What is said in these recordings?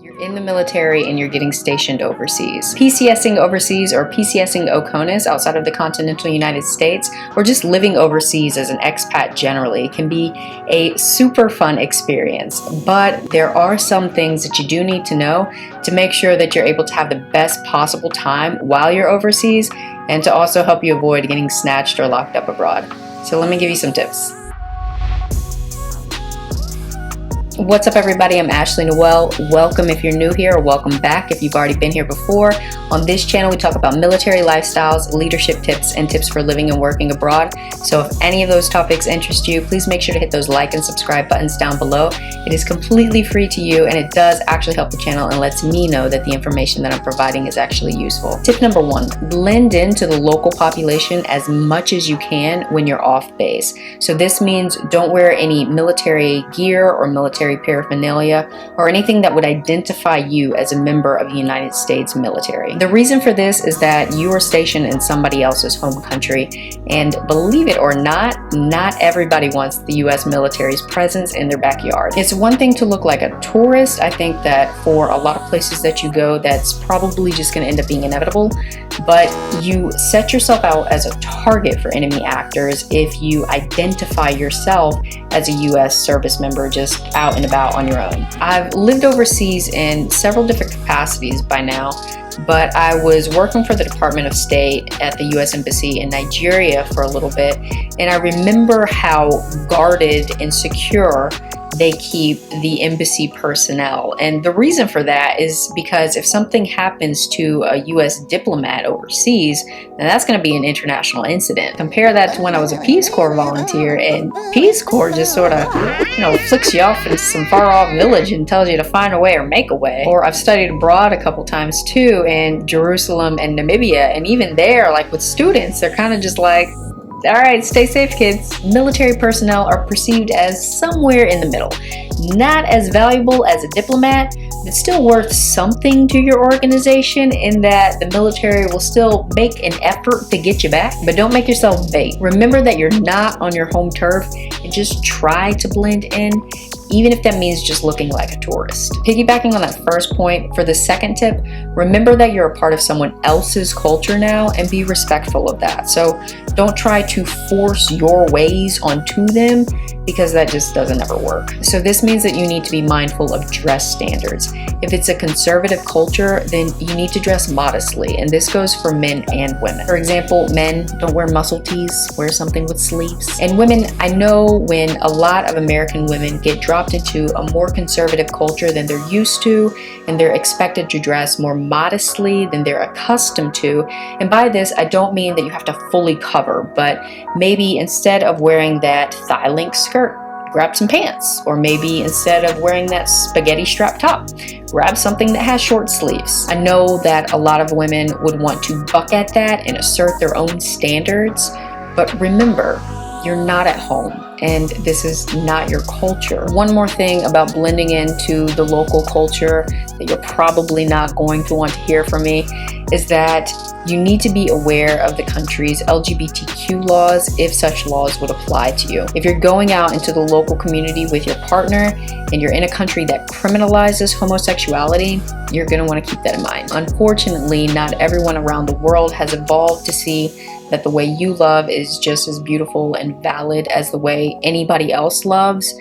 You're in the military and you're getting stationed overseas. PCSing overseas or PCSing OCONUS outside of the continental United States, or just living overseas as an expat generally, can be a super fun experience. But there are some things that you do need to know to make sure that you're able to have the best possible time while you're overseas, and to also help you avoid getting snatched or locked up abroad. So let me give you some tips. What's up, everybody? I'm Ashley Noelle. Welcome if you're new here, or welcome back if you've already been here before. On this channel, we talk about military lifestyles, leadership tips, and tips for living and working abroad. So if any of those topics interest you, please make sure to hit those like and subscribe buttons down below. It is completely free to you, and it does actually help the channel and lets me know that the information that I'm providing is actually useful. Tip number 1, blend into the local population as much as you can when you're off base. So this means don't wear any military gear or military paraphernalia or anything that would identify you as a member of the United States military. The reason for this is that you are stationed in somebody else's home country, and believe it or not everybody wants the US military's presence in their backyard. It's one thing to look like a tourist. I think that for a lot of places that you go, that's probably just going to end up being inevitable, but you set yourself out as a target for enemy actors if you identify yourself as a US service member just out and about on your own. I've lived overseas in several different capacities by now, but I was working for the Department of State at the US Embassy in Nigeria for a little bit, and I remember how guarded and secure they keep the embassy personnel. And the reason for that is because if something happens to a US diplomat overseas, then that's going to be an international incident. Compare that to when I was a Peace Corps volunteer, and Peace Corps just sort of, flicks you off into some far off village and tells you to find a way or make a way. Or I've studied abroad a couple times too, in Jerusalem and Namibia, and even there, like with students, they're kind of just like, all right, stay safe, kids. Military personnel are perceived as somewhere in the middle. Not as valuable as a diplomat, but still worth something to your organization in that the military will still make an effort to get you back, but don't make yourself bait. Remember that you're not on your home turf, and just try to blend in, even if that means just looking like a tourist. Piggybacking on that first point, for the second tip, remember that you're a part of someone else's culture now, and be respectful of that. So don't try to force your ways onto them, because that just doesn't ever work. So this means that you need to be mindful of dress standards. If it's a conservative culture, then you need to dress modestly, and this goes for men and women. For example, men, don't wear muscle tees, wear something with sleeves. And women, I know when a lot of American women get dropped into a more conservative culture than they're used to, and they're expected to dress more modestly than they're accustomed to. And by this, I don't mean that you have to fully cover, but maybe instead of wearing that thigh-length skirt, grab some pants. Or maybe instead of wearing that spaghetti strap top, grab something that has short sleeves. I know that a lot of women would want to buck at that and assert their own standards, but remember, you're not at home, and this is not your culture. One more thing about blending into the local culture that you're probably not going to want to hear from me is that you need to be aware of the country's LGBTQ laws, if such laws would apply to you. If you're going out into the local community with your partner and you're in a country that criminalizes homosexuality, you're going to want to keep that in mind. Unfortunately, not everyone around the world has evolved to see that the way you love is just as beautiful and valid as the way anybody else loves,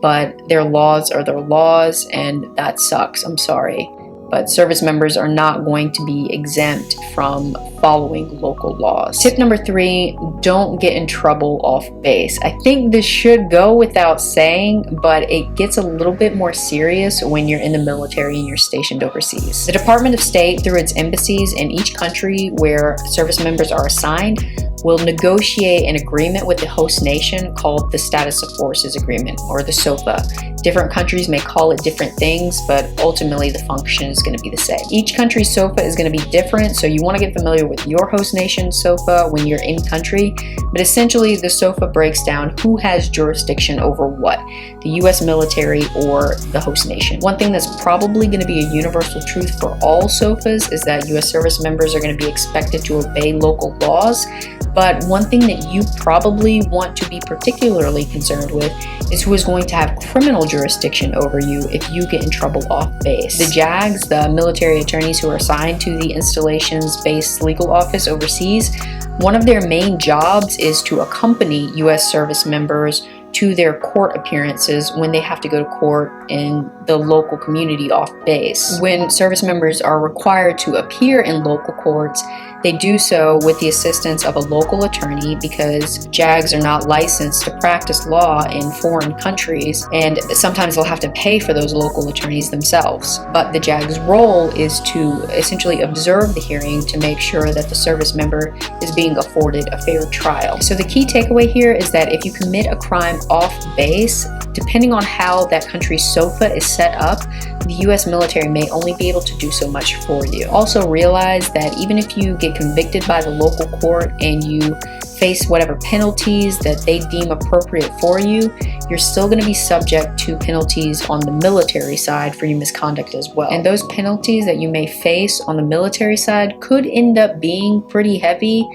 but their laws are their laws, and that sucks. I'm sorry. But service members are not going to be exempt from following local laws. Tip number 3, don't get in trouble off base. I think this should go without saying, but it gets a little bit more serious when you're in the military and you're stationed overseas. The Department of State, through its embassies in each country where service members are assigned, will negotiate an agreement with the host nation called the Status of Forces Agreement, or the SOFA. Different countries may call it different things, but ultimately the function is going to be the same. Each country's SOFA is going to be different, so you want to get familiar with your host nation's SOFA when you're in country. But essentially, the SOFA breaks down who has jurisdiction over what, the US military or the host nation. One thing that's probably going to be a universal truth for all SOFAs is that US service members are going to be expected to obey local laws, But one thing that you probably want to be particularly concerned with is who is going to have criminal jurisdiction over you if you get in trouble off base. The JAGs, the military attorneys who are assigned to the installation's base legal office overseas, one of their main jobs is to accompany U.S. service members to their court appearances when they have to go to court in the local community off base. When service members are required to appear in local courts, they do so with the assistance of a local attorney because JAGs are not licensed to practice law in foreign countries, and sometimes they'll have to pay for those local attorneys themselves. But the JAG's role is to essentially observe the hearing to make sure that the service member is being afforded a fair trial. So the key takeaway here is that if you commit a crime off base, depending on how that country's SOFA is set up, the US military may only be able to do so much for you. Also realize that even if you get convicted by the local court and you face whatever penalties that they deem appropriate for you, you're still going to be subject to penalties on the military side for your misconduct as well. And those penalties that you may face on the military side could end up being pretty heavy,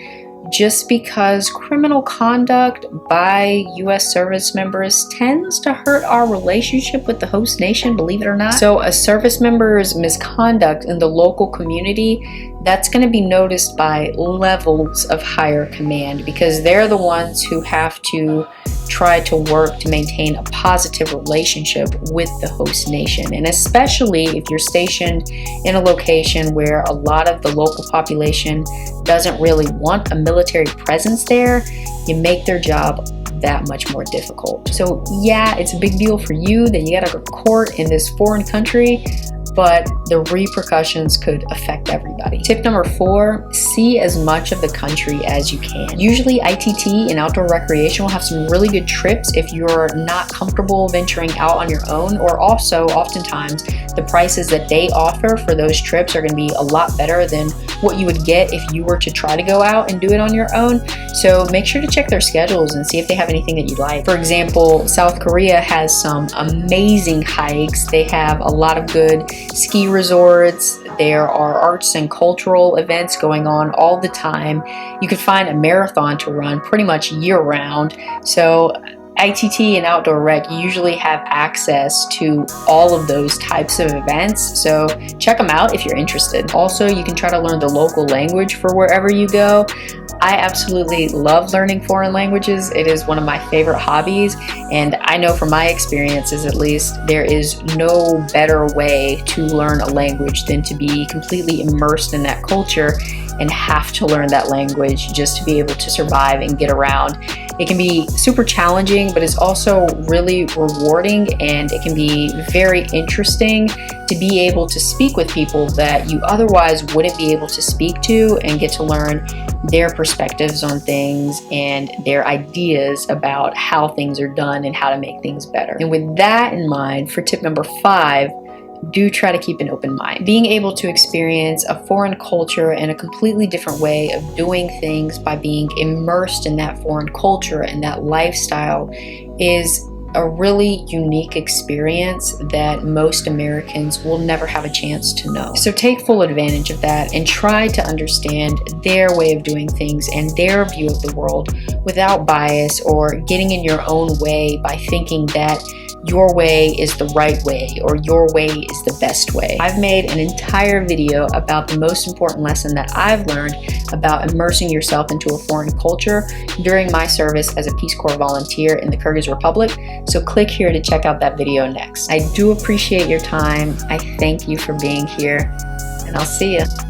just because criminal conduct by U.S. service members tends to hurt our relationship with the host nation, believe it or not. So a service member's misconduct in the local community, that's going to be noticed by levels of higher command because they're the ones who have to try to work to maintain a positive relationship with the host nation. And especially if you're stationed in a location where a lot of the local population doesn't really want a military presence there, you make their job that much more difficult. So yeah, it's a big deal for you that you gotta go to court in this foreign country, but the repercussions could affect everybody. Tip number 4, see as much of the country as you can. Usually ITT and outdoor recreation will have some really good trips if you're not comfortable venturing out on your own, or also oftentimes the prices that they offer for those trips are gonna be a lot better than what you would get if you were to try to go out and do it on your own. So make sure to check their schedules and see if they have anything that you like. For example, South Korea has some amazing hikes. They have a lot of good ski resorts. There are arts and cultural events going on all the time. You could find a marathon to run pretty much year round. So ITT and Outdoor Rec usually have access to all of those types of events, so check them out if you're interested. Also, you can try to learn the local language for wherever you go. I absolutely love learning foreign languages. It is one of my favorite hobbies, and I know from my experiences at least, there is no better way to learn a language than to be completely immersed in that culture and have to learn that language just to be able to survive and get around. It can be super challenging, but it's also really rewarding, and it can be very interesting to be able to speak with people that you otherwise wouldn't be able to speak to and get to learn their perspectives on things and their ideas about how things are done and how to make things better. And with that in mind, for tip number 5, do try to keep an open mind. Being able to experience a foreign culture and a completely different way of doing things by being immersed in that foreign culture and that lifestyle is a really unique experience that most Americans will never have a chance to know. So take full advantage of that and try to understand their way of doing things and their view of the world without bias or getting in your own way by thinking that your way is the right way or your way is the best way. I've made an entire video about the most important lesson that I've learned about immersing yourself into a foreign culture during my service as a Peace Corps volunteer in the Kyrgyz Republic. So click here to check out that video next. I do appreciate your time. I thank you for being here, and I'll see you.